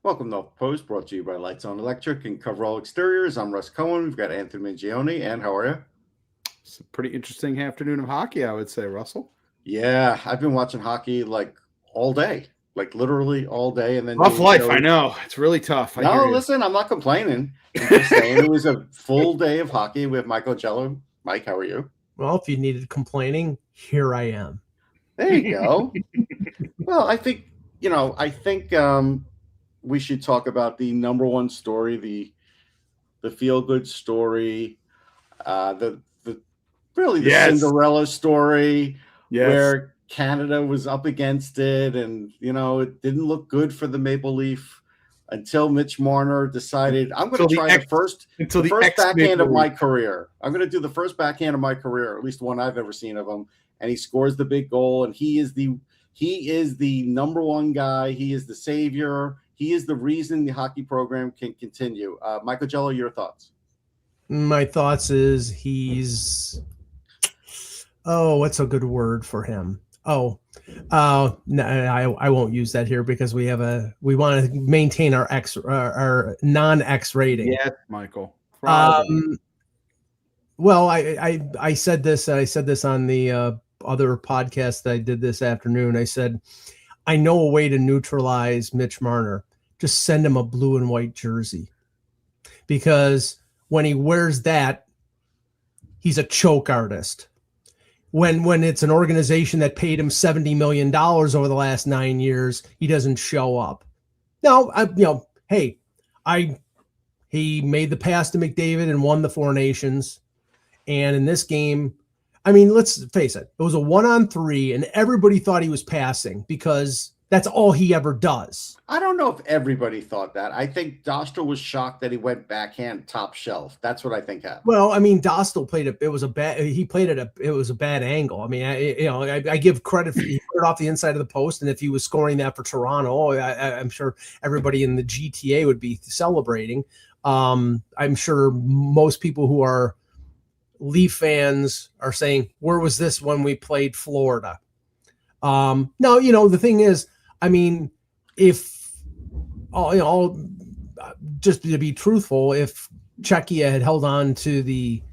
Welcome to Off Post, brought to you by Lights On Electric and Cover All Exteriors. I'm Russ Cohen. We've got Anthony Mangione. And how are you? It's a pretty interesting afternoon of hockey, I would say, Russell. Yeah, I've been watching hockey like all day, like literally all day. And then Rough life, I know. It's really tough. I hear you. Listen, I'm not complaining. I'm just saying it was a full day of hockey with Michael Jello. Mike, how are you? Well, if you needed complaining, here I am. There you go. Well, I think we should talk about the number one story, the feel-good story, the Cinderella story, where Canada was up against it, and it didn't look good for the Maple Leaf until Mitch Marner decided, I'm going to try the first backhand of my career. I'm going to do the first backhand of my career, at least one I've ever seen of him, and he scores the big goal, and he is the number one guy. He is the savior. He is the reason the hockey program can continue. Michael Jello, your thoughts? My thoughts is what's a good word for him? No, I won't use that here because we want to maintain our non-X rating. Yes, Michael. Well, I said this on the other podcast that I did this afternoon. I said, I know a way to neutralize Mitch Marner. Just send him a blue and white jersey, because when he wears that, he's a choke artist. When it's an organization that paid him $70 million over the last 9 years, he doesn't show up. Now, he made the pass to McDavid and won the Four Nations. And in this game, I mean, let's face it, it was a 1-on-3, and everybody thought he was passing because that's all he ever does. I don't know if everybody thought that. I think Dostal was shocked that he went backhand top shelf. That's what I think happened. Well, I mean, Dostal played it. It was a bad angle. I mean, I give credit for he put it off the inside of the post, and if he was scoring that for Toronto, I'm sure everybody in the GTA would be celebrating. I'm sure most people who are Leaf fans are saying, where was this when we played Florida? No, the thing is, I mean, if just to be truthful, if Czechia had held on to the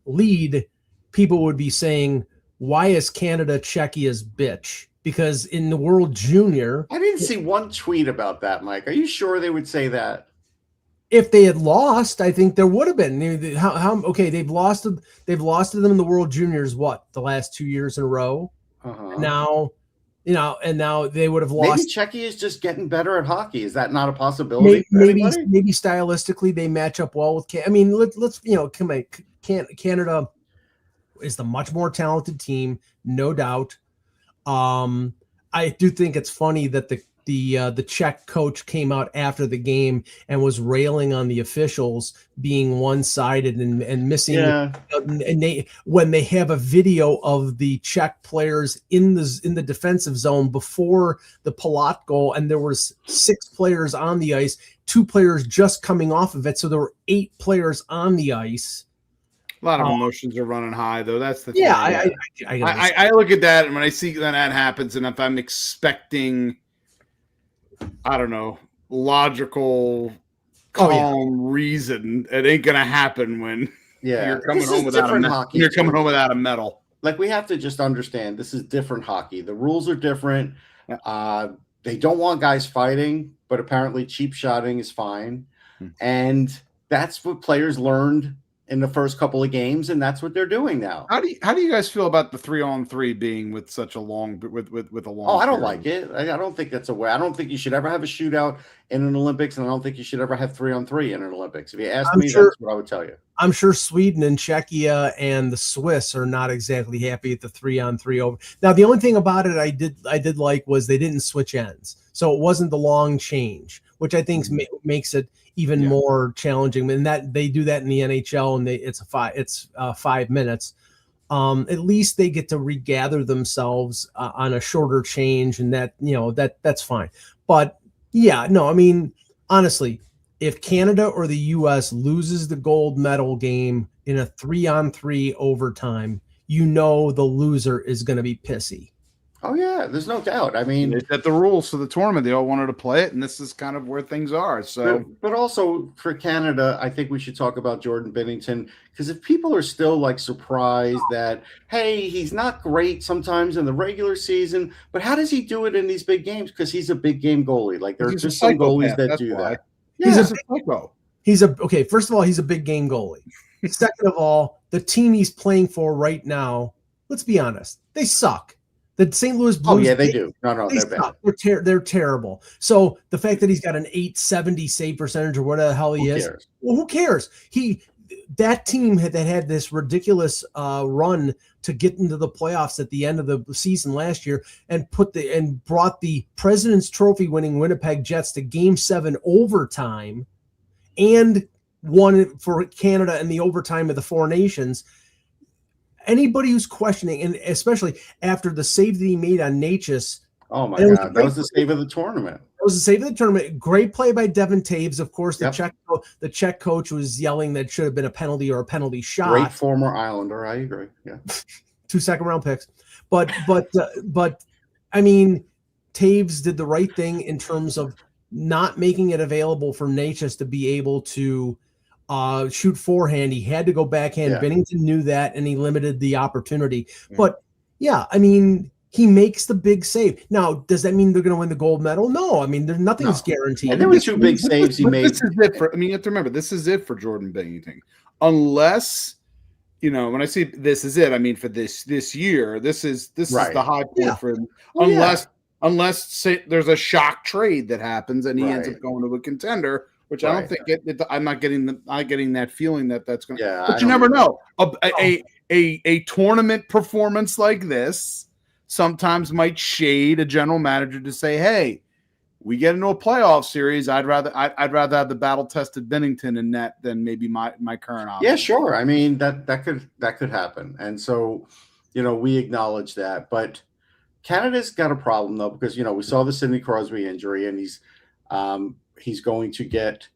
lead, people would be saying, why is Canada Czechia's bitch? Because in the World Junior, I didn't see one tweet about that, Mike. Are you sure they would say that? If they had lost, I think there would have been. Okay, they've lost to them in the World Juniors, the last 2 years in a row. Uh-huh. Now they would have lost. Maybe Czechia is just getting better at hockey. Is that not a possibility? Maybe stylistically they match up well with. I mean, let's Canada is the much more talented team, no doubt. I do think it's funny that the Czech coach came out after the game and was railing on the officials being one-sided and missing. Yeah. And when they have a video of the Czech players in the defensive zone before the Palat goal, and there was 6 players on the ice, 2 players just coming off of it, so there were 8 players on the ice. A lot of emotions are running high, though. That's the thing. Yeah, I look at that, and when I see that happens, and if I'm expecting, I don't know, logical, calm reason, it ain't gonna happen when you're coming home without a medal. Like, we have to just understand this is different hockey. The rules are different. They don't want guys fighting, but apparently cheap shotting is fine, and that's what players learned in the first couple of games, and that's what they're doing now. How do you guys feel about the 3-on-3 being with such a long with a long? Oh, I don't like it. I don't think that's a way. I don't think you should ever have a shootout in an Olympics, and I don't think you should ever have 3-on-3 in an Olympics. If you ask me, that's what I would tell you. I'm sure Sweden and Czechia and the Swiss are not exactly happy at the 3-on-3 over. Now, the only thing about it I did like was they didn't switch ends, so it wasn't the long change, which I think makes it even more challenging. And that they do that in the NHL, and it's 5 minutes. At least they get to regather themselves on a shorter change, and that's fine. But yeah, no, I mean, honestly, if Canada or the U.S. loses the gold medal game in a 3-on-3 overtime, the loser is going to be pissy. Oh yeah, there's no doubt. I mean, they set the rules for the tournament. They all wanted to play it, and this is kind of where things are. So, but also for Canada, I think we should talk about Jordan Binnington, because if people are still like surprised that, hey, he's not great sometimes in the regular season, but how does he do it in these big games? Because he's a big game goalie. Like there's just some goalies that do that. Yeah. He's a psycho. Okay. First of all, he's a big game goalie. Second of all, the team he's playing for right now, let's be honest, they suck. The St. Louis Blues. Oh yeah, they do. No, they're bad. They're terrible. So the fact that he's got an 870 save percentage or whatever the hell he is, well, who cares? That team that had this ridiculous run to get into the playoffs at the end of the season last year, and brought the President's Trophy winning Winnipeg Jets to Game 7 overtime, and won it for Canada in the overtime of the Four Nations. Anybody who's questioning, and especially after the save that he made on Natchez. Oh my God, that was the save of the tournament. That was the save of the tournament. Great play by Devin Taves. Of course, the Czech coach was yelling that should have been a penalty or a penalty shot. Great former Islander, I agree. Yeah, 2 second-round picks, but I mean, Taves did the right thing in terms of not making it available for Natchez to be able to shoot forehand. He had to go backhand. Yeah. Binnington knew that, and he limited the opportunity. Yeah. But yeah, I mean, he makes the big save. Now, does that mean they're going to win the gold medal? No, I mean, nothing's guaranteed. And there were 2 big saves he made. This is it for. I mean, you have to remember, this is it for Jordan Binnington. Unless, when I say this is it, I mean for this year. This is the high point for him. Unless say there's a shock trade that happens and he ends up going to a contender. Which I don't think I'm not getting that feeling that's going to. Yeah, but you never know. A tournament performance like this sometimes might shade a general manager to say, "Hey, we get into a playoff series. I'd rather have the battle tested Binnington in net than maybe my current option." Yeah, sure. I mean that could happen, and so we acknowledge that. But Canada's got a problem though, because we saw the Sidney Crosby injury, and he's going to get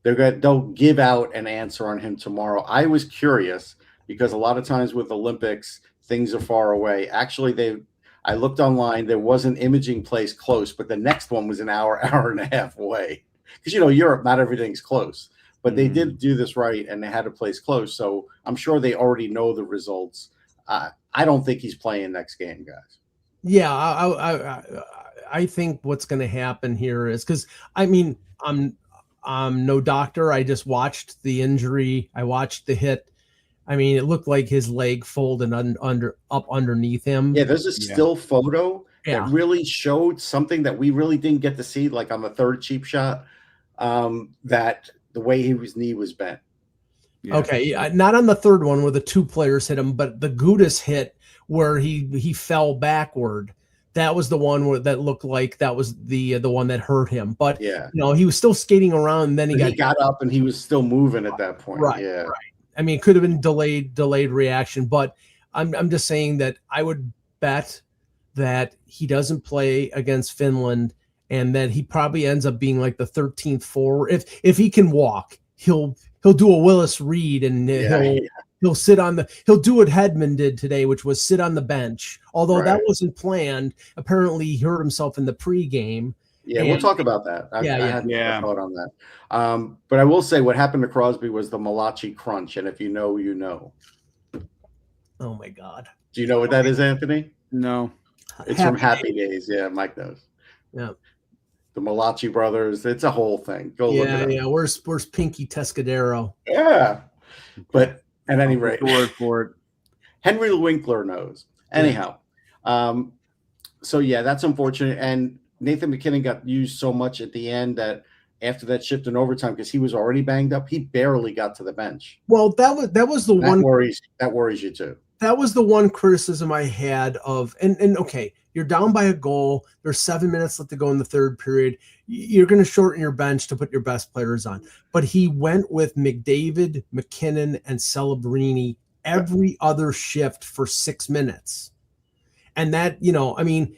they'll give out an answer on him tomorrow. I was curious because a lot of times with Olympics, things are far away. Actually, I looked online, there was an imaging place close, but the next one was an hour and a half away. Because Europe, not everything's close. But they did do this right, and they had a place close. So I'm sure they already know the results. I don't think he's playing next game, guys. Yeah, I think what's going to happen here is, because I mean, I'm no doctor. I just watched the injury. I watched the hit. I mean, it looked like his leg folded up underneath him. Yeah, there's a still photo that really showed something that we really didn't get to see, like on the third cheap shot, that the way his knee was bent. Yeah. Okay, not on the third one where the 2 players hit him, but the Gudis hit where he fell backward. That was the one that looked like that was the one that hurt him. But he was still skating around. And then he got up and he was still moving at that point. Right. Yeah. Right. I mean, it could have been delayed reaction. But I'm just saying that I would bet that he doesn't play against Finland, and that he probably ends up being like the 13th forward. If he can walk, he'll do a Willis Reed, and he'll sit on he'll do what Hedman did today, which was sit on the bench. Although that wasn't planned. Apparently he hurt himself in the pregame. Yeah, we'll talk about that. I hadn't thought on that. But I will say what happened to Crosby was the Malachi crunch. And if you know, you know. Oh my God. Do you know what that is, Anthony? No. It's from Happy Days. Yeah, Mike knows. Yeah. The Malachi brothers. It's a whole thing. Go look it up. Yeah. Where's Pinky Tescadero? Yeah. But at any rate, word for it. Henry Winkler knows. Anyhow, so yeah, that's unfortunate. And Nathan McKinnon got used so much at the end that after that shift in overtime, because he was already banged up, he barely got to the bench. Well, that was the one that worries you too. That was the one criticism I had of, and okay, you're down by a goal. There's 7 minutes left to go in the third period. You're going to shorten your bench to put your best players on. But he went with McDavid, McKinnon, and Celebrini every other shift for 6 minutes. And that,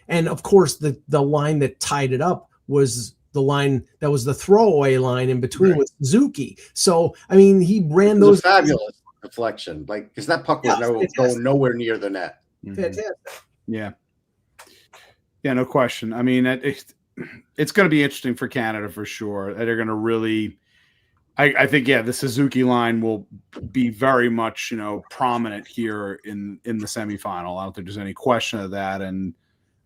and of course the line that tied it up was the line that was the throwaway line in between with Suzuki. So, I mean, he ran those fabulous deflection, because that puck was going nowhere near the net. Fantastic. Yeah. Yeah, no question. I mean, it's going to be interesting for Canada for sure. They're going to really, I think, the Suzuki line will be very much, prominent here in the semifinal. I don't think there's any question of that. And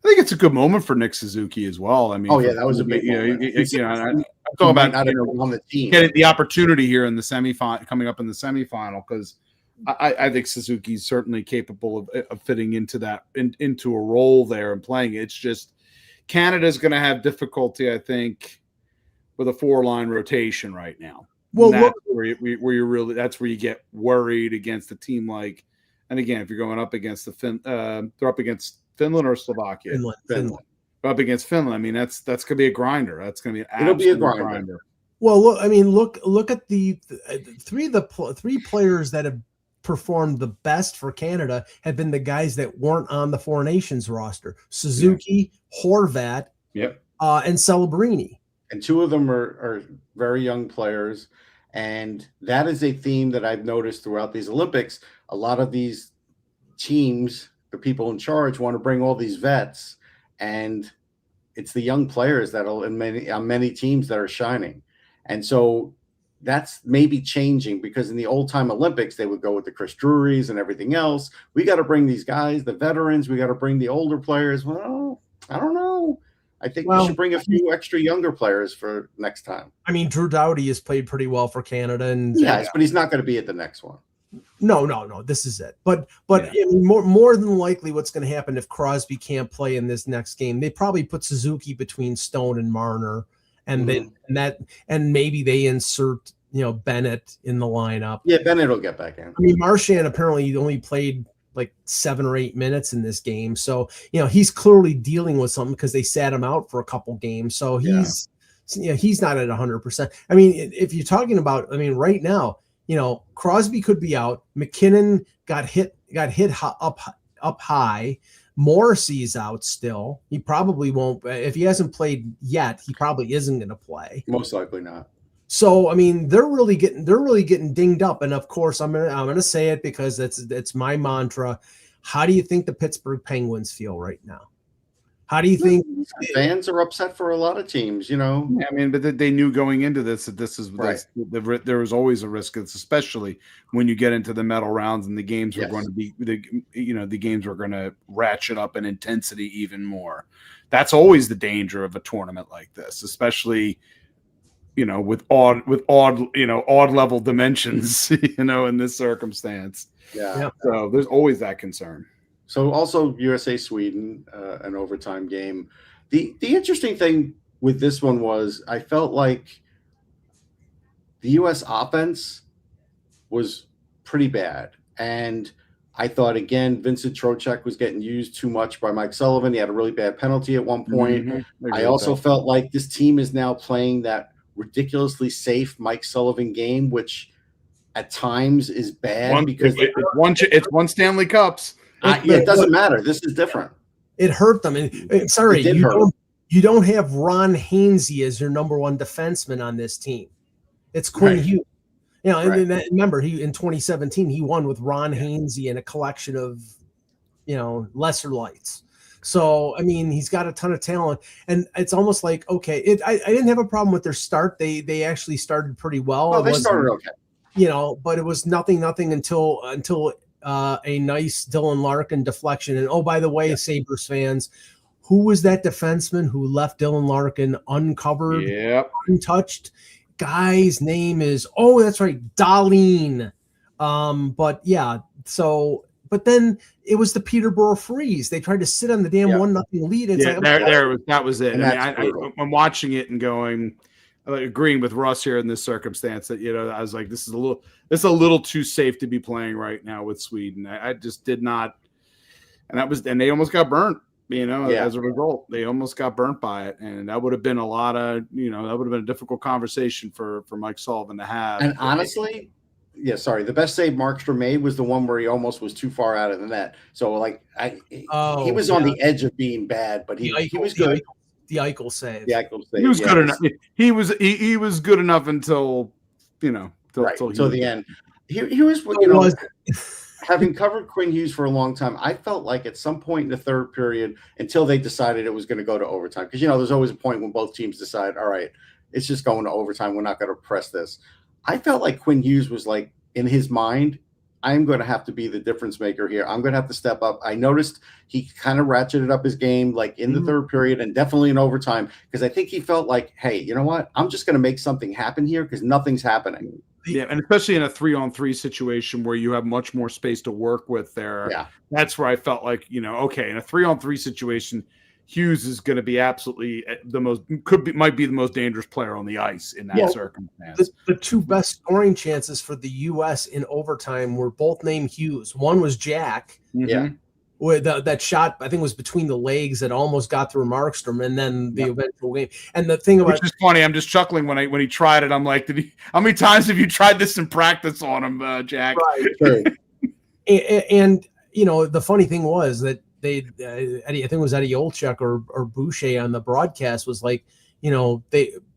I think it's a good moment for Nick Suzuki as well. I mean, that was a big moment. I'm talking about on the team. Getting the opportunity here in the semifinal, coming up in the semifinal, because I think Suzuki's certainly capable of fitting into that into a role there and playing. It's just Canada's going to have difficulty, I think, with a 4-line rotation right now. Well, that's where you really, that's where you get worried against a team like, and again, if you're going up against they're up against Finland or Slovakia. Finland. Up against Finland. I mean, that's going to be a grinder. That's going to be an it'll be a grinder. Well, look at the three players that have performed the best for Canada have been the guys that weren't on the Four Nations roster: Suzuki, Horvat, and Celebrini. And 2 of them are very young players. And that is a theme that I've noticed throughout these Olympics. A lot of these teams, the people in charge, want to bring all these vets, and it's the young players that on many teams that are shining. And so that's maybe changing, because in the old time Olympics, they would go with the Chris Drurys and everything else. We got to bring these guys, the veterans. We got to bring the older players. Well, I don't know. I think we should bring a few extra younger players for next time. I mean, Drew Doughty has played pretty well for Canada, and yes, but he's not going to be at the next one. No, this is it. But I mean, more than likely, what's going to happen if Crosby can't play in this next game? They probably put Suzuki between Stone and Marner, and and maybe they insert Bennett in the lineup. Yeah, Bennett will get back in. I mean, Marchand apparently only played like 7 or 8 minutes in this game, so he's clearly dealing with something because they sat him out for a couple games. So he's not at 100%. I mean, if you're talking about, right now, Crosby could be out. McKinnon got hit up high. Morrissey's out still. He probably won't. If he hasn't played yet, he probably isn't going to play. Most likely not. So I mean, they're really getting dinged up. And of course, I'm gonna say it because that's my mantra. How do you think the Pittsburgh Penguins feel right now? How do you think fans are upset for a lot of teams? Yeah, I mean, but they knew going into this that this is right. There was always a risk, especially when you get into the medal rounds and the games were going to be the games were going to ratchet up in intensity even more. That's always the danger of a tournament like this, especially with odd level dimensions, in this circumstance. Yeah. So there's always that concern. So also USA Sweden, an overtime game. The interesting thing with this one was I felt like the US offense was pretty bad. And I thought, again, Vincent Trocheck was getting used too much by Mike Sullivan. He had a really bad penalty at one point. Mm-hmm. I also felt like this team is now playing that ridiculously safe Mike Sullivan game, which at times is bad because it's one Stanley Cups. It doesn't matter. This is different. It hurt them. And sorry, you don't have Ron Hainsey as your number 1 defenseman on this team. It's Quinn Hughes. Remember, he in 2017 he won with Ron Hainsey and a collection of lesser lights. So I mean, he's got a ton of talent, and it's almost like I didn't have a problem with their start. They actually started pretty well. Oh, they started okay. But it was nothing until a nice Dylan Larkin deflection. And oh, by the way, Sabres fans, who was that defenseman who left Dylan Larkin uncovered, untouched? Guy's name is that's right, Dahlin. But then it was the Peterborough Freeze. They tried to sit on the damn 1-0 lead. And that was it. I'm watching it and going, agreeing with Russ here in this circumstance that I was like, this is a little too safe to be playing right now with Sweden. I just did not, and they almost got burnt. As a result, they almost got burnt by it, and that would have been that would have been a difficult conversation for Mike Sullivan to have. And honestly. The best save Markstrom made was the one where he almost was too far out of the net. So, he was on the edge of being bad, but he was good. The Eichel save. He was good enough. He was good enough until till the end. Here's what having covered Quinn Hughes for a long time, I felt like at some point in the third period, until they decided it was going to go to overtime, because there's always a point when both teams decide, all right, it's just going to overtime. We're not going to press this. I felt like Quinn Hughes was like, in his mind, I'm going to have to be the difference maker here. I'm going to have to step up. I noticed he kind of ratcheted up his game like in the third period and definitely in overtime, because I think he felt like, hey, you know what? I'm just going to make something happen here because nothing's happening. Yeah, and especially in a 3-on-3 situation where you have much more space to work with there. Yeah. That's where I felt like, okay, in a 3-on-3 situation, Hughes is going to be absolutely might be the most dangerous player on the ice in that circumstance. The two best scoring chances for the U.S. in overtime were both named Hughes. One was Jack. Yeah. With that shot, I think was between the legs that almost got through Markstrom, and then the eventual game. And the thing about which is funny, I'm just chuckling when he tried it. I'm like, how many times have you tried this in practice on him, Jack? Right. and the funny thing was that Eddie, I think it was Eddie Olczyk or Boucher on the broadcast was like,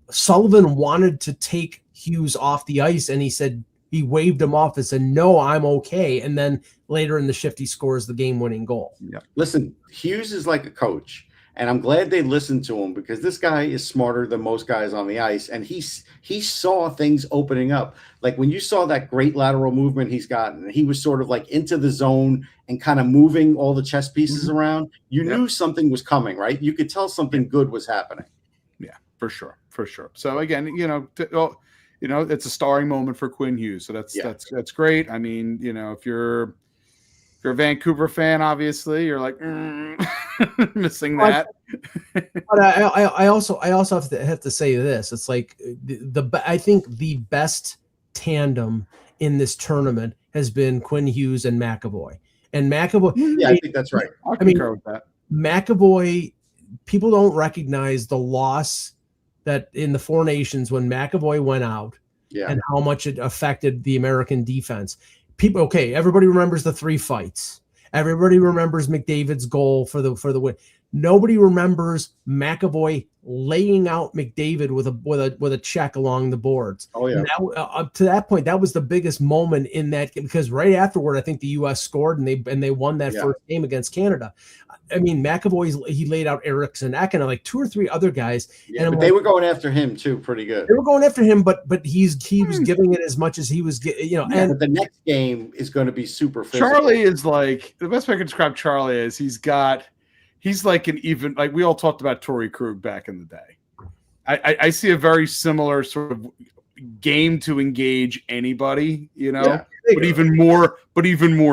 Sullivan wanted to take Hughes off the ice, and he waved him off and said, "No, I'm okay." And then later in the shift, he scores the game-winning goal. Yeah. Listen, Hughes is like a coach, and I'm glad they listened to him, because this guy is smarter than most guys on the ice, and he saw things opening up. Like when you saw that great lateral movement he's gotten, he was sort of like into the zone and kind of moving all the chess pieces around. You knew something was coming, right? You could tell something good was happening. Yeah, for sure. So again, it's a starring moment for Quinn Hughes. So that's great. I mean, if you're a Vancouver fan, obviously you're like missing that. But I also have to say this. It's like I think the best tandem in this tournament has been Quinn Hughes and McAvoy. And McAvoy, I think that's right. I concur with that. McAvoy, people don't recognize the loss that in the Four Nations when McAvoy went out, and how much it affected the American defense. Everybody remembers the 3 fights. Everybody remembers McDavid's goal for the win. Nobody remembers McAvoy laying out McDavid with a check along the boards. Oh yeah. And up to that point, that was the biggest moment in that game, because right afterward, I think the U.S. scored and they won that first game against Canada. I mean, McAvoy, he laid out Eriksson, Ek, and like 2 or 3 other guys. Yeah, but they were going after him too, pretty good. They were going after him, but he was giving it as much as he was getting. But the next game is going to be super physical. Charlie is like, the best way I can describe Charlie is he's like we all talked about Torrey Krug back in the day. I see a very similar sort of game to engage anybody, but even more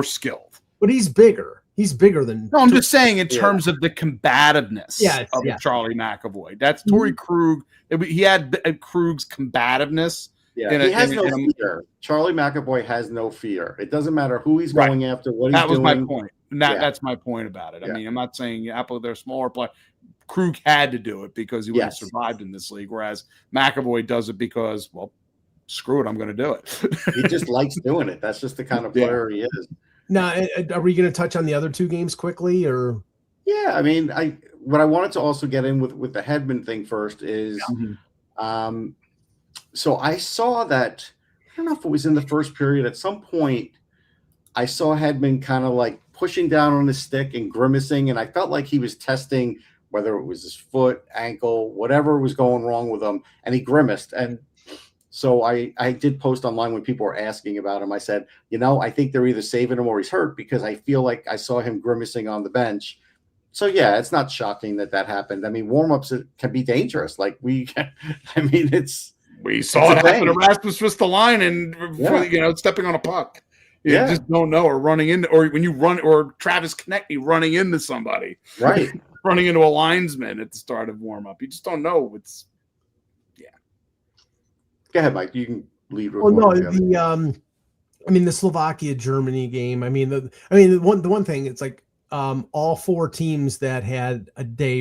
skilled. But he's bigger. He's bigger than. No, I'm just saying in terms of the combativeness of Charlie McAvoy. That's Torrey Krug. He had Krug's combativeness. Yeah, he has no fear. Charlie McAvoy has no fear. It doesn't matter who he's going after, what he's doing. That was my point. That's my point about it. I mean, I'm not saying they're smaller players. Krug had to do it because he would have survived in this league, whereas McAvoy does it because, well, screw it, I'm going to do it. He just likes doing it. That's just the kind of player he is. Now, are we going to touch on the other 2 games quickly, or? Yeah, I mean, what I wanted to also get in with the Hedman thing first is, so I saw that, I don't know if it was in the first period, at some point I saw Hedman kind of like pushing down on his stick and grimacing, and I felt like he was testing whether it was his foot, ankle, whatever was going wrong with him, and he grimaced. And so I did post online when people were asking about him. I said, I think they're either saving him or he's hurt, because I feel like I saw him grimacing on the bench. So, yeah, it's not shocking that happened. I mean, warm-ups can be dangerous. Like we saw it happen to Rasmus Ristolainen, stepping on a puck. You just don't know, or running into, or when you run, or Travis Konechny running into somebody. Right. Running into a linesman at the start of warm-up. You just don't know. Go ahead, Mike. You can lead. The Slovakia Germany game. The one thing, it's like all 4 teams that had a day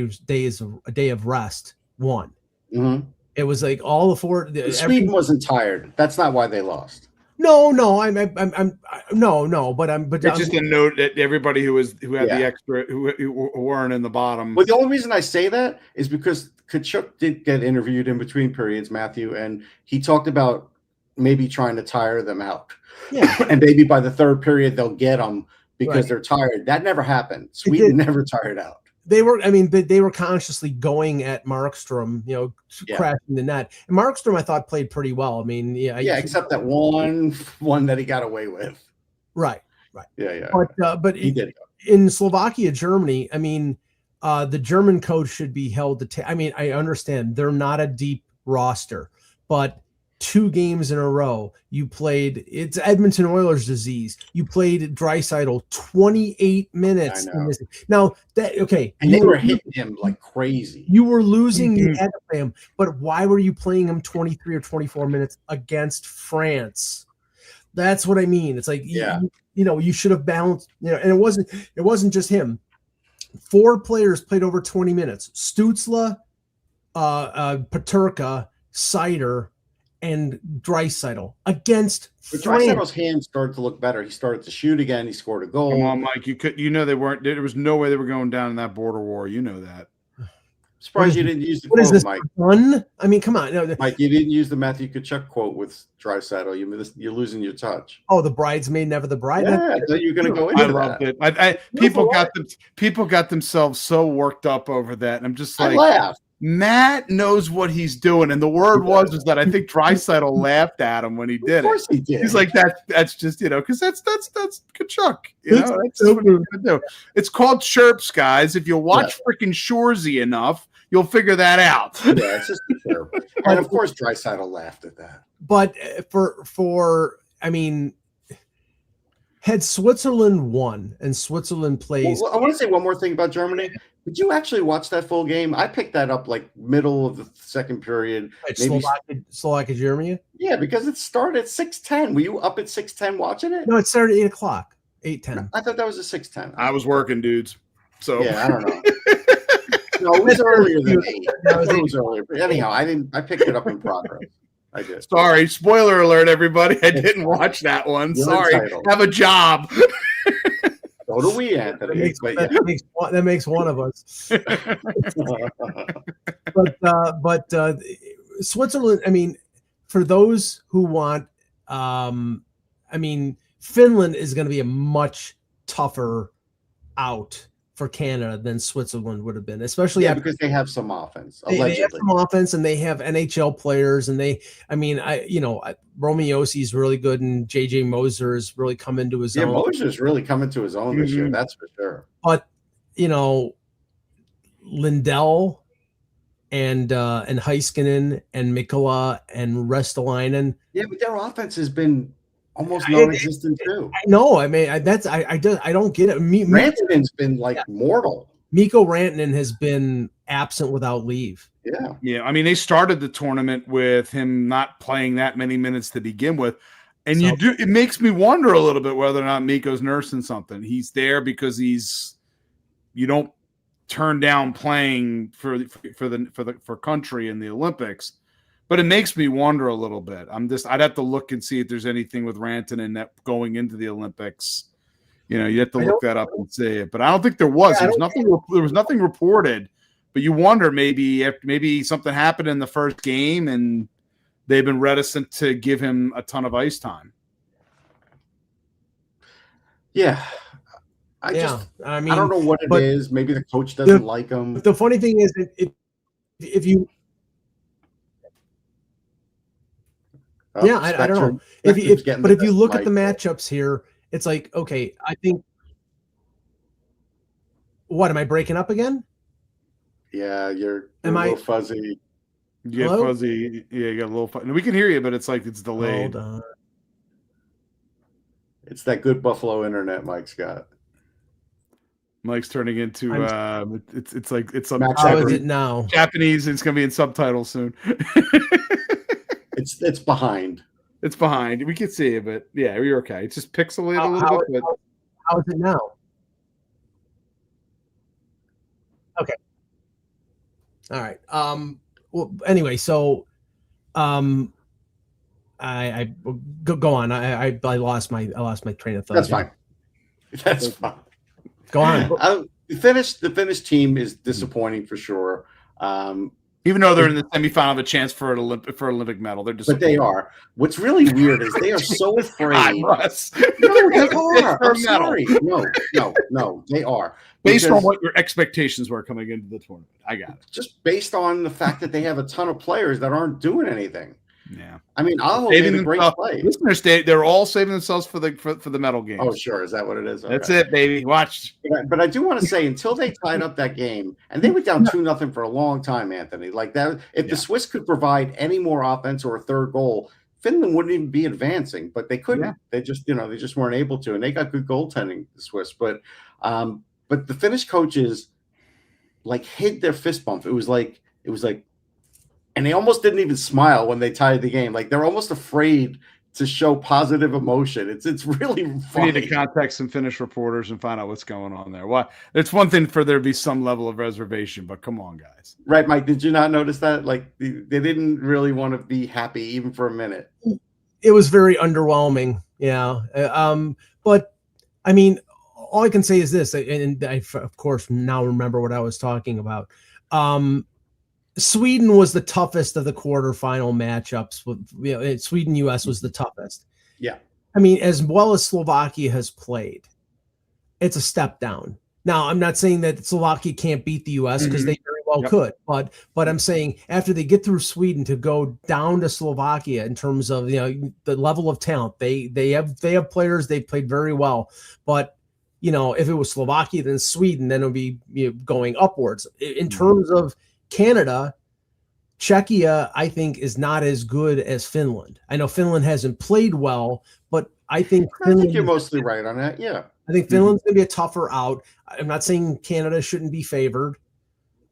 of rest won. Mm-hmm. It was like all the 4. Sweden wasn't tired. That's not why they lost. No, but it's just a note that everybody who had the extra who weren't in the bottom. Well, the only reason I say that is because Tkachuk did get interviewed in between periods, Matthew, and he talked about maybe trying to tire them out. Yeah. And maybe by the third period, they'll get them because they're tired. That never happened. Sweden never tired out. They were consciously going at Markstrom, crashing the net. And Markstrom, I thought, played pretty well. I mean, except that one that he got away with. Right. Yeah. But he did. In Slovakia, Germany, I mean, the German coach should be held to. I mean, I understand they're not a deep roster, but 2 games in a row, you played. It's Edmonton Oilers disease. You played Draisaitl 28 minutes. Now and they were hitting him like crazy. You were losing. You had to play him, but why were you playing him 23 or 24 minutes against France? That's what I mean. It's like you should have balanced. And it wasn't just him. 4 players played over 20 minutes. Stützle, Paterka, Seider, and Draisaitl against France. Draisaitl's hands started to look better. He started to shoot again. He scored a goal. Come on, Mike. They weren't. There was no way they were going down in that border war. You know that. Surprised you didn't use the quote, is Mike. Fun? I mean, come on. No, Mike, you didn't use the Matthew Tkachuk quote with Draisaitl. You're losing your touch. Oh, the bridesmaid, never the bride. Yeah, I thought you were going to go into that. I loved it. People got themselves so worked up over that, and I'm just like, I laughed. Matt knows what he's doing, and the word was that I think Draisaitl laughed at him when he did it. Of course he did. He's like that's just because that's Tkachuk. That's what he's gonna do. It's called chirps, guys. If you watch freaking Shoresy enough, you'll figure that out. Yeah, it's just a chirp. And of course, Draisaitl laughed at that. But I mean, had Switzerland won and Switzerland plays. Well, I want to say one more thing about Germany. Did you actually watch that full game? I picked that up like middle of the second period. Slovakia, Germany? Yeah, because it started at 6:10. Were you up at 6:10 watching it? No, it started at 8 o'clock. 8:10. I thought that was a 6:10. I was working, dudes. So yeah, I don't know. No, it was earlier than 8. It was earlier. But anyhow, I picked it up in progress. I did. Sorry, spoiler alert, everybody. I didn't watch that one. You're Sorry. entitled. Have a job. So do we, Anthony. That makes one of us. but Switzerland, I mean, for those who want, Finland is going to be a much tougher out for Canada than Switzerland would have been, especially because they have some offense. They have some offense, and they have NHL players, and Romy Yossi's really good, and JJ Moser has really come into his own. Yeah, Moser's really coming to his own this year, that's for sure. But Lindell and Heiskanen and Mikkola and Ristolainen. Yeah, but their offense has been almost non-existent too. I know. I mean, I don't get it. Rantanen's been mortal. Mikko Rantanen has been absent without leave. Yeah. I mean, they started the tournament with him not playing that many minutes to begin with, and it makes me wonder a little bit whether or not Mikko's nursing something. He's there because you don't turn down playing for country in the Olympics. But it makes me wonder a little bit. I'd have to look and see if there's anything with Rantanen that going into the Olympics. You have to look that up and see it. But I don't think there was. There was nothing reported. But you wonder maybe something happened in the first game and they've been reticent to give him a ton of ice time. Yeah. I don't know what it is. Maybe the coach doesn't like him. The funny thing is, if you I don't know. If you look at the matchups here, it's like, okay, I think. What, am I breaking up again? Yeah, you're a little fuzzy. You get fuzzy. Yeah, you got a little fuzzy. We can hear you, but it's like it's delayed. Hold on. It's that good Buffalo internet Mike's got. Mike's turning into it's like it's some how is it now? Japanese, and it's gonna be in subtitles soon. It's behind. It's behind. We can see it, but yeah, you're okay. It's just pixelated a little bit. How is it now? Okay. All right. Well, anyway, so I go on. I lost my train of thought. That's fine. That's fine. Go on. The Finnish team is disappointing for sure. Even though they're in the semifinal of a chance for an Olympic medal, they're just. But they are. What's really weird is they are so afraid. God, Russ. No, they are. I'm sorry. No, they are. Based on what your expectations were coming into the tournament, I got it. Just based on the fact that they have a ton of players that aren't doing anything. Yeah, I mean, Aho made a great play. Listeners, they're all saving themselves for the medal game. Oh, sure, is that what it is? Okay. That's it, baby. Watch. But I do want to say, until they tied up that game, and they were down 2-0 for a long time, Anthony. Like that, if the Swiss could provide any more offense or a third goal, Finland wouldn't even be advancing. But they couldn't. Yeah. They just weren't able to, and they got good goaltending, the Swiss. But the Finnish coaches like hid their fist bump. It was like. And they almost didn't even smile when they tied the game. Like they're almost afraid to show positive emotion. It's really funny. We need to contact some Finnish reporters and find out what's going on there. Why? It's one thing for there to be some level of reservation, but come on, guys. Right, Mike? Did you not notice that? Like they didn't really want to be happy even for a minute. It was very underwhelming. Yeah. But I mean, all I can say is this, and I of course now remember what I was talking about. Sweden was the toughest of the quarterfinal matchups. Sweden-US was the toughest. Yeah. I mean, as well as Slovakia has played, it's a step down. Now, I'm not saying that Slovakia can't beat the US because they very well could, but I'm saying after they get through Sweden to go down to Slovakia in terms of the level of talent, they have players, they've played very well, but if it was Slovakia then Sweden, then it would be going upwards in terms of Canada. Czechia, I think, is not as good as Finland. I know Finland hasn't played well, but I think you're mostly right on that. Yeah, I think Finland's going to be a tougher out. I'm not saying Canada shouldn't be favored,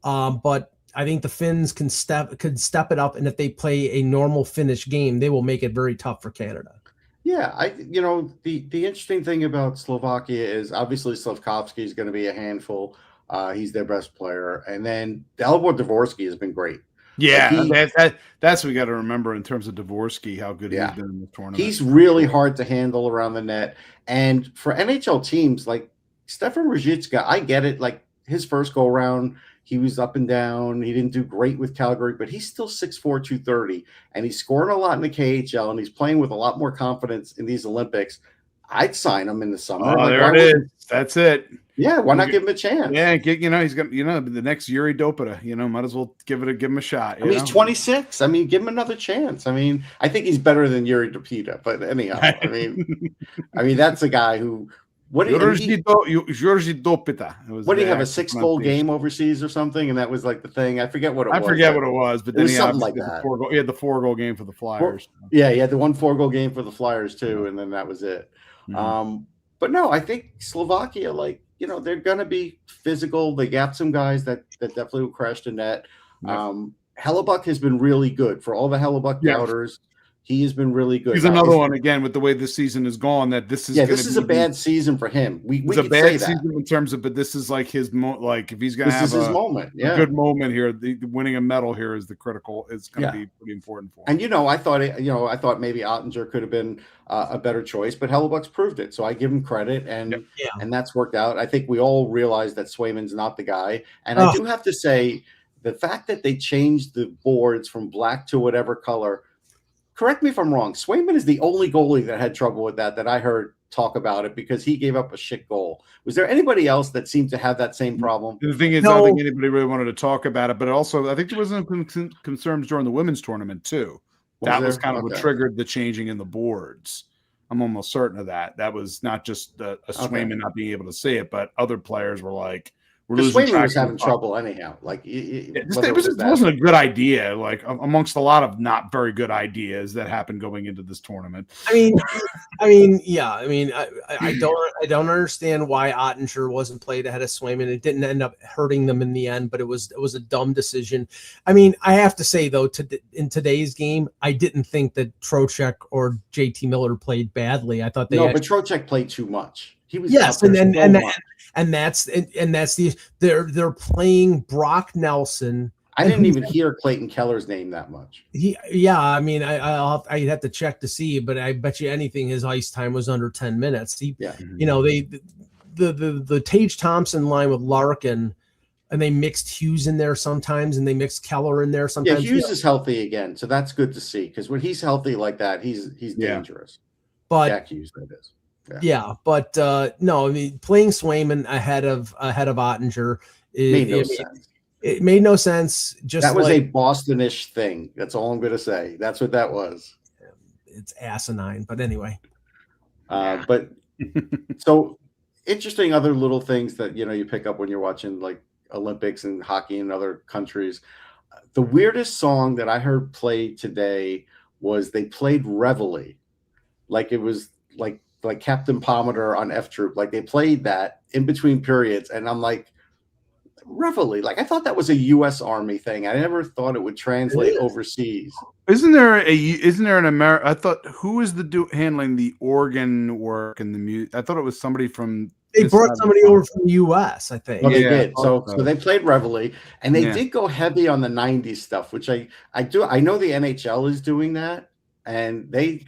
but I think the Finns can step it up, and if they play a normal Finnish game, they will make it very tough for Canada. Yeah, the interesting thing about Slovakia is obviously Slavkovsky is going to be a handful. He's their best player. And then Dalibor Dvorsky has been great. Yeah, that's what we got to remember in terms of Dvorsky, how good he's been in the tournament. He's really hard to handle around the net. And for NHL teams, like Stefan Ruzicka, I get it. Like his first go-around, he was up and down. He didn't do great with Calgary, but he's still 6'4", 230. And he's scoring a lot in the KHL, and he's playing with a lot more confidence in these Olympics. I'd sign him in the summer. Oh, there it is. That's it. Yeah, why not give him a chance? Yeah, he's got the next Yuri Dopita. Might as well give him a shot. He's 26. I mean, give him another chance. I mean, I think he's better than Yuri Dopita. But anyhow, I mean, that's a guy who. Yuri Dopita. What did he have, a 6-goal game overseas or something? And that was like the thing. I forget what it was. I forget what it was, but then was something like that. He had the 4-goal game for the Flyers. Yeah, he had the 1 4-goal game for the Flyers too, and then that was it. Mm-hmm. But no, I think Slovakia, they're going to be physical. They got some guys that definitely will crash the net. Hellebuck has been really good for all the Hellebuck doubters. He has been really good. He's another one, again, with the way this season is gone, that this is this is a bad season for him. It's a bad season in terms of, but this is like his if he's going to have his moment, a good moment here, winning a medal here is going to be pretty important for him. And I thought maybe Ottinger could have been a better choice, but Hellebuck's proved it. So I give him credit, and that's worked out. I think we all realize that Swayman's not the guy, and I do have to say the fact that they changed the boards from black to whatever color. Correct me if I'm wrong. Swayman is the only goalie that had trouble with that I heard talk about it, because he gave up a shit goal. Was there anybody else that seemed to have that same problem? The thing is, I don't think anybody really wanted to talk about it, but also I think there was some concerns during the women's tournament too. That was kind of what triggered the changing in the boards. I'm almost certain of that. That was not just a Swayman not being able to see it, but other players were like, Swayman was having trouble anyhow. It wasn't a good idea. Amongst a lot of not very good ideas that happened going into this tournament. I don't understand why Ottinger wasn't played ahead of Swayman. It didn't end up hurting them in the end, but it was a dumb decision. I mean, I have to say though, in today's game, I didn't think that Trocheck or JT Miller played badly. I thought but Trocheck played too much. He was they're playing Brock Nelson. I didn't even hear Clayton Keller's name that much. I'd have to check to see, but I bet you anything his ice time was under 10 minutes. The Tage Thompson line with Larkin and they mixed Hughes in there sometimes, and they mixed Keller in there sometimes. Yeah, Hughes is healthy again, so that's good to see, because when he's healthy like that, he's dangerous. But Jack Hughes, that is. Yeah, but no, I mean, playing Swayman ahead of Ottinger made no sense. It made no sense. Just that was a Boston-ish thing. That's all I'm going to say. That's what that was. It's asinine, but anyway. But so interesting other little things that you pick up when you're watching like Olympics and hockey in other countries. The weirdest song that I heard played today was they played Reveille, like it was like Captain Pomander on F Troop. Like they played that in between periods, and I'm like, Reveille, like I thought that was a U.S. Army thing. I never thought it would translate overseas. Isn't there an American? I thought, who is handling the organ work and the music? I thought it was somebody from. They brought somebody over from the U.S. I think. Well, they did. So they played Reveille, and they did go heavy on the '90s stuff, which I do. I know the NHL is doing that, and the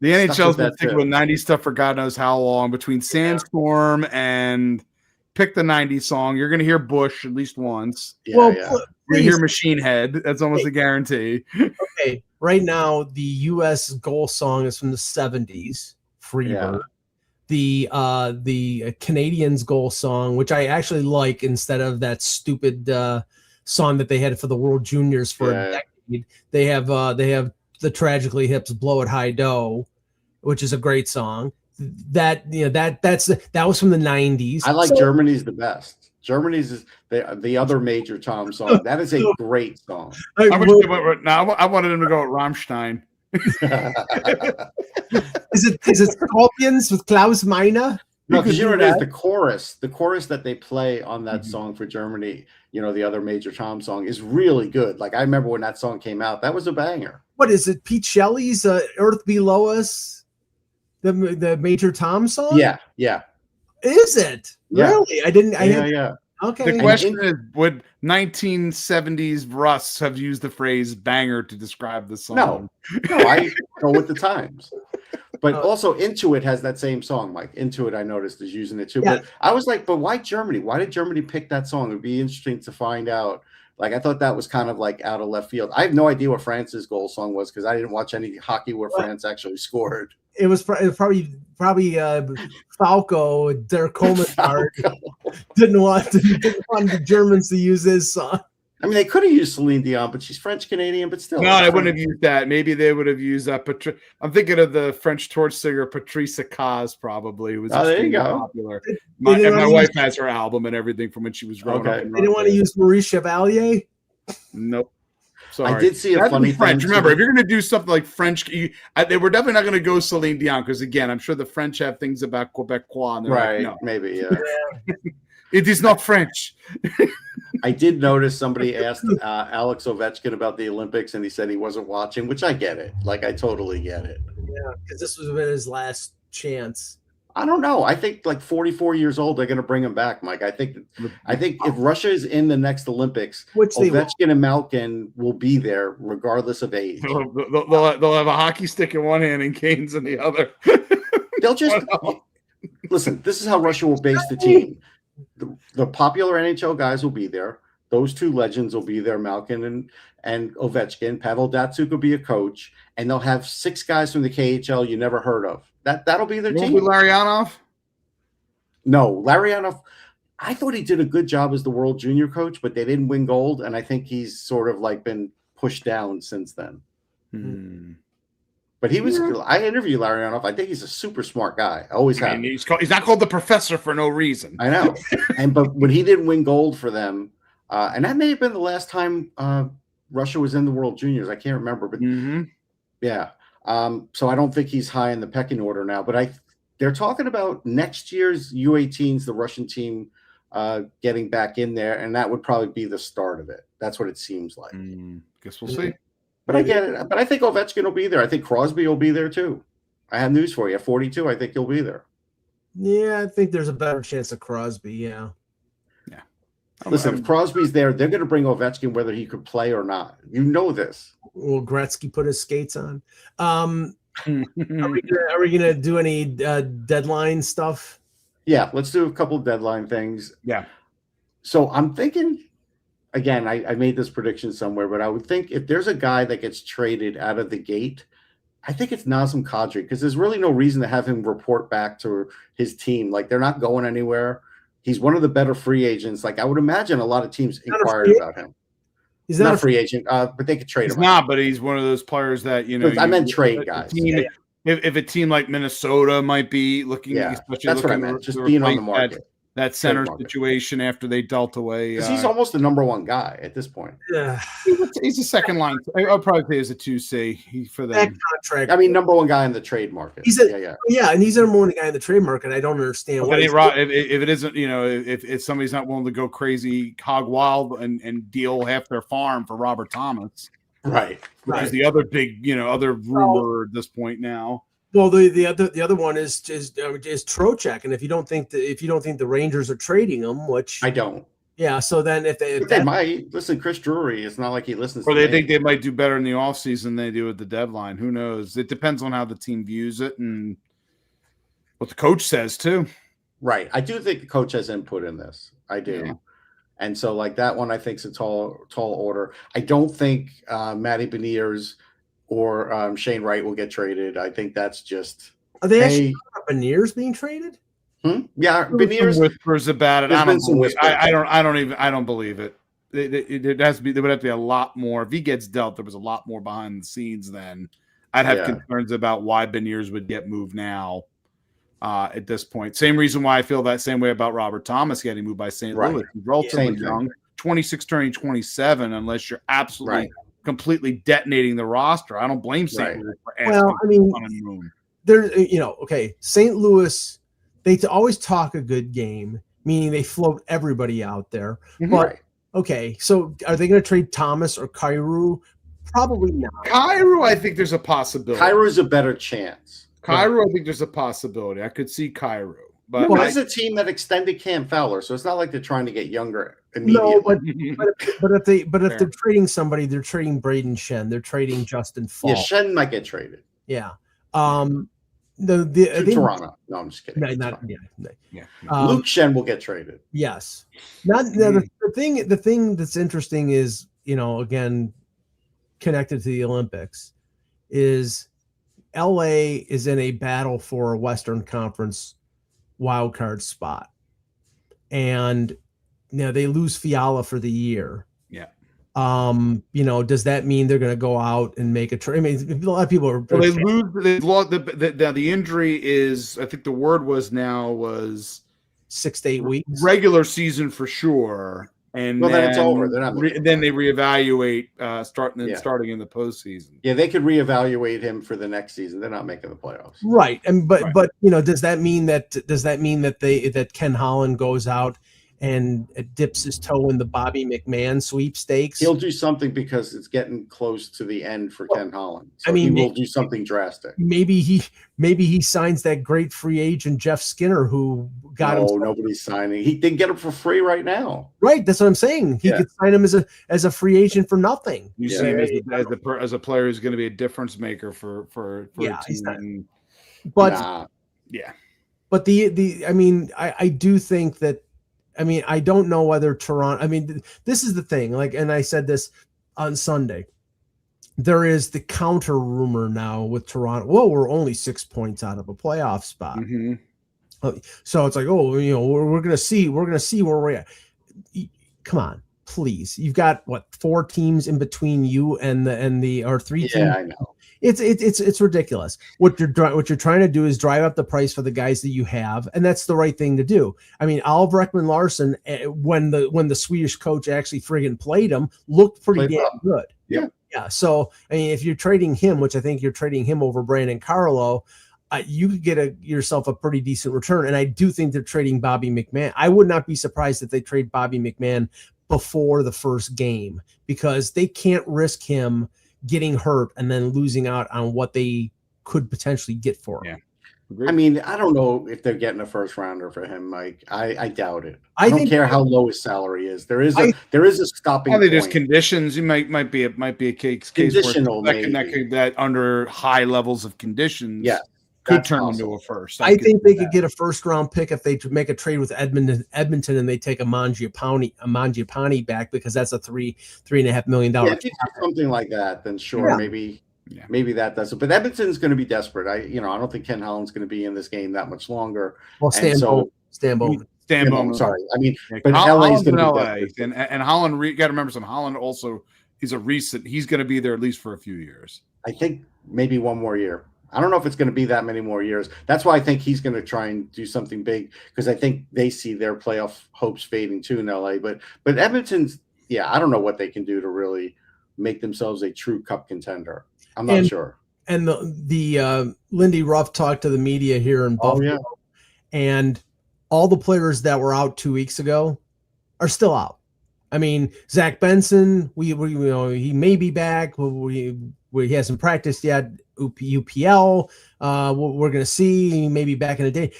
NHL's been sticking with '90s stuff for God knows how long. Between Sandstorm and pick the '90s song, you're going to hear Bush at least once. Yeah, well, you're going to hear Machine Head. That's almost a guarantee. Okay, right now the U.S. goal song is from the '70s. Freebird. The Canadians goal song, which I actually like, instead of that stupid song that they had for the World Juniors for a decade. They have the Tragically Hip's "Blow It High Dough," which is a great song. That was from the '90s. I like Germany's the best. Germany's is the other Major Tom song. That is a great song. I wanted him to go with Rammstein. Is it Scorpions with Klaus Meine? No, because you know there's the chorus that they play on that song for Germany. The other Major Tom song is really good. Like I remember when that song came out, that was a banger. What is it? Pete Shelley's "Earth Below Us," the Major Tom song. Yeah. Is it really? I didn't. Yeah. Okay. The question is, would 1970s Russ have used the phrase "banger" to describe the song? No, I go with the times. But also Intuit has that same song, Mike. Intuit, I noticed, is using it too. Yeah. But I was like, but why Germany? Why did Germany pick that song? It would be interesting to find out. Like, I thought that was kind of like out of left field. I have no idea what France's goal song was because I didn't watch any hockey where France actually scored. It was probably Falco, Der Kommissar, didn't want the Germans to use his song. I mean, they could have used Celine Dion, but she's French-Canadian, but still. No, they wouldn't have used that. Maybe they would have used I'm thinking of the French torch singer Patrice Caz, probably, who was there you go. Popular. My wife has her album and everything from when she was growing up. They didn't want to use Maurice Chevalier? Nope. Sorry. I did see a funny French. thing. Remember, if you're going to do something like French, they were definitely not going to go Celine Dion because, again, I'm sure the French have things about Quebecois. And right, like, no. Maybe, yeah. It is not French. I did notice somebody asked Alex Ovechkin about the Olympics, and he said he wasn't watching, which I get it. Like, I totally get it. Yeah, because this was been his last chance. I don't know. I think like 44 years old, they're going to bring him back, Mike. I think if Russia is in the next Olympics, Ovechkin and Malkin will be there regardless of age. They'll have a hockey stick in one hand and canes in the other. They'll just listen. This is how Russia will base the team. The popular NHL guys will be there. Those two legends will be there, Malkin and Ovechkin. Pavel Datsyuk will be a coach, and they'll have 6 guys from the KHL you never heard of. That'll be their team. Larionov? No, Larionov. I thought he did a good job as the World Junior coach, but they didn't win gold, and I think he's sort of like been pushed down since then. But he was. I interviewed Larionov. I think he's a super smart guy. I always have. He's not called the professor for no reason. I know. But when he didn't win gold for them, and that may have been the last time Russia was in the World Juniors. I can't remember, but yeah. So I don't think he's high in the pecking order now. But they're talking about next year's U18s, the Russian team, getting back in there, and that would probably be the start of it. That's what it seems like. Guess we'll see. But I get it. But I think Ovechkin will be there. I think Crosby will be there too. I have news for you. At 42, I think he'll be there. Yeah, I think there's a better chance of Crosby. Yeah. Listen, if Crosby's there, they're going to bring Ovechkin whether he could play or not. You know this. Will Gretzky put his skates on? Are we gonna do any deadline stuff? Yeah, let's do a couple of deadline things. Yeah. So I'm thinking, again, I made this prediction somewhere, but I would think if there's a guy that gets traded out of the gate, I think it's Nazem Kadri, because there's really no reason to have him report back to his team. Like, they're not going anywhere. He's one of the better free agents. Like, I would imagine a lot of teams inquired about him. He's not a free agent, but they could trade him. He's not, but he's one of those players that, I meant trade guys. If a team like Minnesota might be looking, especially that's what I meant. Just being on the market. That center situation after they dealt away. Because he's almost the number one guy at this point. Yeah, he's a second line. I'll probably say he's a 2C for them. That contract. I mean, number one guy in the trade market. He's and he's the number one guy in the trade market. I don't understand why. If it isn't, if somebody's not willing to go crazy hog wild and deal half their farm for Robert Thomas, right? Which is the other big, other rumor at this point now. Well, the other one is Trocheck, and if you don't think the Rangers are trading him, which I don't, so then if they might listen, Chris Drury, it's not like he listens. Or they think they might do better in the offseason than they do at the deadline. Who knows? It depends on how the team views it and what the coach says too. Right, I do think the coach has input in this. I do. Yeah. And so, like, that one, I think is a tall order. I don't think Matty Beniers or Shane Wright will get traded. I think that's just. Are they actually Beniers being traded? Yeah, Beniers. Whispers about it. I don't believe it. It has to be. There would have to be a lot more. If he gets dealt, there was a lot more behind the scenes. Then I'd have concerns about why Beniers would get moved now. At this point, same reason why I feel that same way about Robert Thomas getting moved by St. Louis. He's relatively young, 26 turning 27. Unless you're absolutely completely detonating the roster, I don't blame St. Louis for asking. Well, I mean, there's St. Louis. They always talk a good game, meaning they float everybody out there. But so are they going to trade Thomas or Kyrou? Probably not. Kyrou, I think there's a possibility. Kyrou's a better chance. Kyrou, I think there's a possibility. I could see Kyrou. But it's a team that extended Cam Fowler, so it's not like they're trying to get younger immediately. No, but if they're trading somebody, they're trading Braden Shen. They're trading Justin Falk. Yeah, Shen might get traded. Yeah. Toronto. No, I'm just kidding. Luke Shen will get traded. Yes. The thing that's interesting is, again, connected to the Olympics, is LA is in a battle for a Western Conference wild card spot, and they lose Fiala for the year. Yeah. Does that mean they're going to go out and make a trade? I mean, a lot of people are. Well, they lost. The injury is, I think the word was 6 to 8 weeks. Regular season for sure. And then it's over. Then they reevaluate starting in the postseason. Yeah, they could reevaluate him for the next season. They're not making the playoffs. Right. But does that mean that Ken Holland goes out and dips his toe in the Bobby McMahon sweepstakes? He'll do something because it's getting close to the end for Ken Holland. So he will do something drastic. Maybe he signs that great free agent Jeff Skinner, who got him. No, nobody's signing. He did get him for free right now. Right, that's what I'm saying. He could sign him as a free agent for nothing. You see him as a player who's going to be a difference maker for a team. But But I do think that. I mean, I don't know whether Toronto. I mean, this is the thing. And I said this on Sunday. There is the counter rumor now with Toronto. Well, we're only 6 points out of a playoff spot. Mm-hmm. So it's like, we're gonna see where we're at. Come on, please. You've got 4 teams in between you and the 3 teams. Yeah, I know. It's ridiculous. What you're trying to do is drive up the price for the guys that you have, and that's the right thing to do. I mean, Oliver Ekman-Larsson, when the Swedish coach actually friggin' played him, looked pretty damn good. Yeah. So I mean, if you're trading him, which I think you're trading him over Brandon Carlo, you could get yourself a pretty decent return. And I do think they're trading Bobby McMahon. I would not be surprised if they trade Bobby McMahon before the first game, because they can't risk him getting hurt and then losing out on what they could potentially get for him. I mean, I don't know if they're getting a first rounder for him, Mike. I doubt it. I don't care how low his salary is. There is a stopping point. There's conditions. You might be a case conditional that under high levels of conditions. Yeah. could turn into a first. I think they could get a first-round pick if they make a trade with Edmonton, and they take a Mangiapane back, because that's a $3.5 million. Yeah, if you do something like that, then sure, maybe that does it. But Edmonton's going to be desperate. I don't think Ken Holland's going to be in this game that much longer. Well, Stan Bowman. Sorry, I mean, but LA's going to be desperate. And Holland. Got to remember something. Holland also is he's going to be there at least for a few years. I think maybe one more year. I don't know if it's going to be that many more years. That's why I think he's going to try and do something big, because I think they see their playoff hopes fading too in LA. But Edmonton's, I don't know what they can do to really make themselves a true cup contender. I'm not sure. And the Lindy Ruff talked to the media here in Buffalo, and all the players that were out 2 weeks ago are still out. I mean, Zach Benson, we he may be back. He hasn't practiced yet. UPL, we're going to see. He may be back in a day.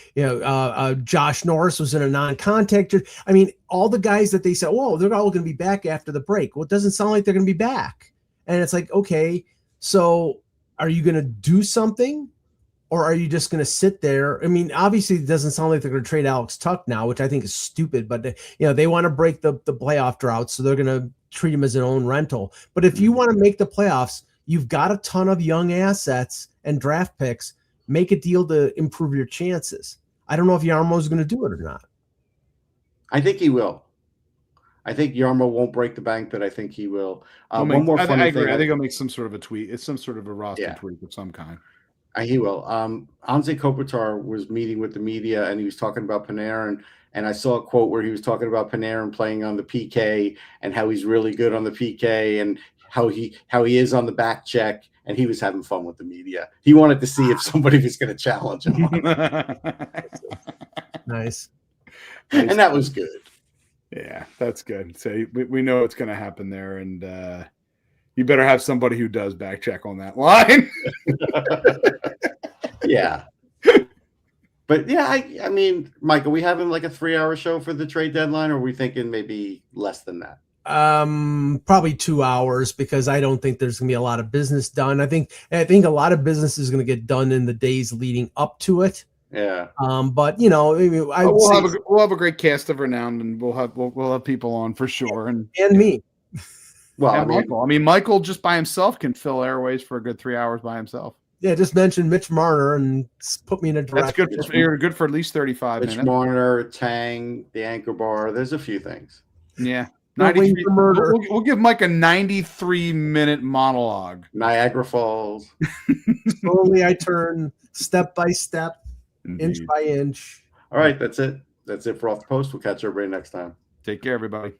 Josh Norris was in a non-contact. I mean, all the guys that they said, "Whoa, they're all going to be back after the break." Well, it doesn't sound like they're going to be back. And it's like, okay, so are you going to do something, or are you just going to sit there? I mean, obviously, it doesn't sound like they're going to trade Alex Tuck now, which I think is stupid. But they want to break the playoff drought, so they're going to treat him as their own rental. But if you want to make the playoffs, you've got a ton of young assets and draft picks. Make a deal to improve your chances. I don't know if Jarmo is going to do it or not. I think he will. I think Jarmo won't break the bank, but I think he will. I agree. I think he'll make some sort of a tweet. It's some sort of a roster tweet of some kind. He will. Anze Kopitar was meeting with the media, and he was talking about Panarin. And I saw a quote where he was talking about Panarin playing on the PK and how he's really good on the PK and how he is on the back check. And he was having fun with the media. He wanted to see if somebody was going to challenge him. Nice. And that was good. Yeah, that's good. So we know what's going to happen there, and you better have somebody who does back check on that line. Yeah. But I mean, Mike, are we having like a 3-hour show for the trade deadline, or are we thinking maybe less than that? Probably 2 hours, because I don't think there's gonna be a lot of business done. I think a lot of business is gonna get done in the days leading up to it. Yeah. But we'll have a great cast of renown, and we'll have people on for sure, and me. Well, Michael just by himself can fill airways for a good 3 hours by himself. Yeah, just mention Mitch Marner and put me in a direction. That's good. You're good for at least 35 minutes. Mitch Marner, Tang, the Anchor Bar. There's a few things. Yeah. 93, we'll give Mike a 93-minute monologue. Niagara Falls. Slowly I turn, step by step, inch by inch. All right, that's it. That's it for Off the Post. We'll catch everybody next time. Take care, everybody.